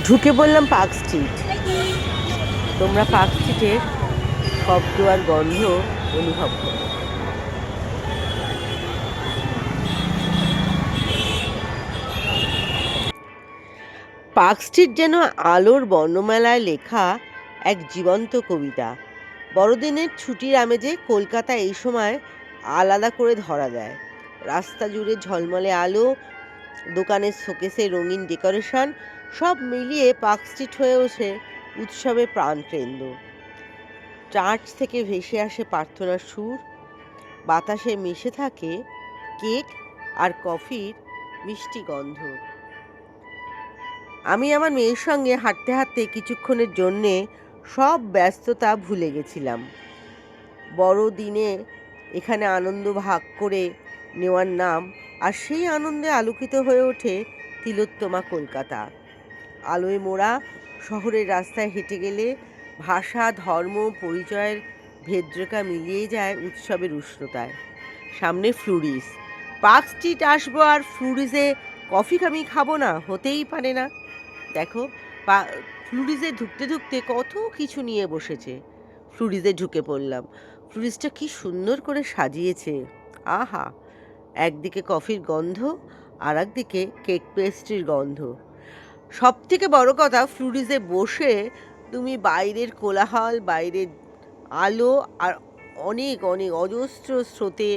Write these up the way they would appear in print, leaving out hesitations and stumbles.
ঢুকে পড়লাম park street. তোমরা পার্ক স্ট্রিটের শব্দ আর গন্ধ অনুভব করো। পার্ক স্ট্রিট যেন আলোর বর্ণমালায় লেখা এক জীবন্ত কবিতা। বড়দিনের ছুটির আমেজে কলকাতা এই সময় আলাদা করে ধরা দেয়। রাস্তা জুড়ে ঝলমলে আলো, দোকানের শোকেসে রঙিন ডেকোরেশন, সব মিলিয়ে পার্ক স্ট্রিট হয়ে ওঠে উৎসবের প্রাণকেন্দ্র। চার্চ থেকে ভেসে আসে প্রার্থনার সুর, বাতাসে মিশে থাকে কেক আর কফির মিষ্টি গন্ধ। আমি আমার মেয়ের সঙ্গে হাঁটতে হাঁটতে কিছুক্ষণের জন্যে সব ব্যস্ততা ভুলে গেছিলাম। বড়দিনে এখানে আনন্দ ভাগ করে নেওয়ার নাম, আর সেই আনন্দে আলোকিত হয়ে ওঠে তিলোত্তমা কলকাতা। আলোয় মোড়া শহরের রাস্তায় হেঁটে গেলে ভাষা, ধর্ম, পরিচয়ের ভেদ্রেকা মিলিয়ে যায় উৎসবের উষ্ণতায়। সামনে ফ্লুরিস, পার্ক স্ট্রিট আসবো আর ফ্লুরিসে কফি আমি খাবো না, হতেই পারে না। দেখো, ফ্লুরিসে ঢুকতে ঢুকতে কত কিছু নিয়ে বসেছে। ফ্লুরিসে ঢুকে পড়লাম। ফ্লুরিসটা কি সুন্দর করে সাজিয়েছে, আহা! একদিকে কফির গন্ধ, আর একদিকে কেক পেস্ট্রির গন্ধ। সব থেকে বড় কথা, ফ্লুরিসে বসে তুমি বাইরের কোলাহল, বাইরের আলো আর অনেক অনেক অজস্র স্রোতে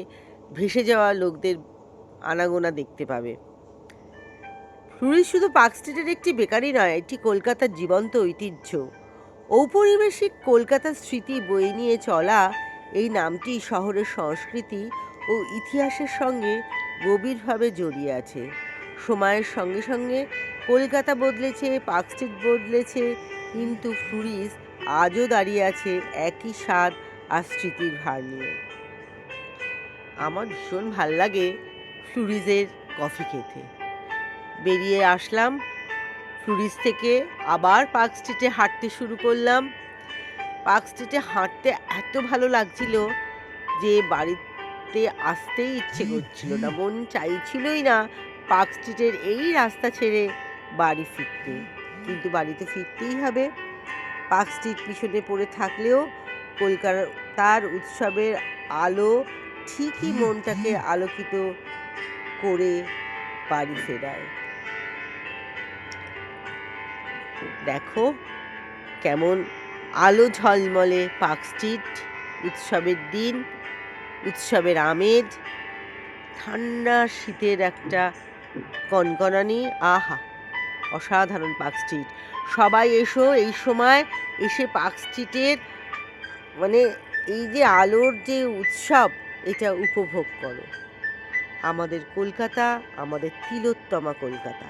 ভেসে যাওয়া লোকদের আনাগোনা দেখতে পাবে। ফ্লুরিস শুধু পার্ক স্ট্রিটের একটি বেকারি নয়, এটি কলকাতার জীবন্ত ঐতিহ্য। ঔপনিবেশিক কলকাতার স্মৃতি বয়ে নিয়ে চলা এই নামটি শহরের সংস্কৃতি ও ইতিহাসের সঙ্গে গভীরভাবে জড়িয়ে আছে। সময়ের সঙ্গে সঙ্গে কলকাতা বদলেছে, পার্ক স্ট্রিট বদলেছে, কিন্তু ফ্লুরিস আজও দাঁড়িয়ে আছে একই স্বাদ আর স্মৃতির ভার নিয়ে। আমার ভীষণ ভাল লাগে ফ্লুরিসের কফি খেতে। বেরিয়ে আসলাম ফ্লুরিস থেকে, আবার পার্ক স্ট্রিটে হাঁটতে শুরু করলাম। পার্ক স্ট্রিটে হাঁটতে এত ভালো লাগছিল যে বাড়িতে আসতেই ইচ্ছে করছিল না, মন চাইছিলই না পার্ক স্ট্রিটের এই রাস্তা ছেড়ে বাড়ি ফিরতে। কিন্তু বাড়িতে ফিরতেই হবে। পার্ক স্ট্রিট পিছনে পড়ে থাকলেও কলকাতার উৎসবের আলো ঠিকই মনটাকে আলোকিত করে বাড়ি ফেরায়। দেখো কেমন আলো ঝলমলে পার্ক স্ট্রিট, উৎসবের দিন, উৎসবের আমেজ, ঠান্ডা শীতের একটা কনকনানি, আহা! অসাধারণ পার্ক স্ট্রিট। সবাই এসো এই সময়, এসে পার্ক স্ট্রিটের মানে এই যে আলোর যে উৎসব, এটা উপভোগ করো। আমাদের কলকাতা, আমাদের তিলোত্তমা কলকাতা।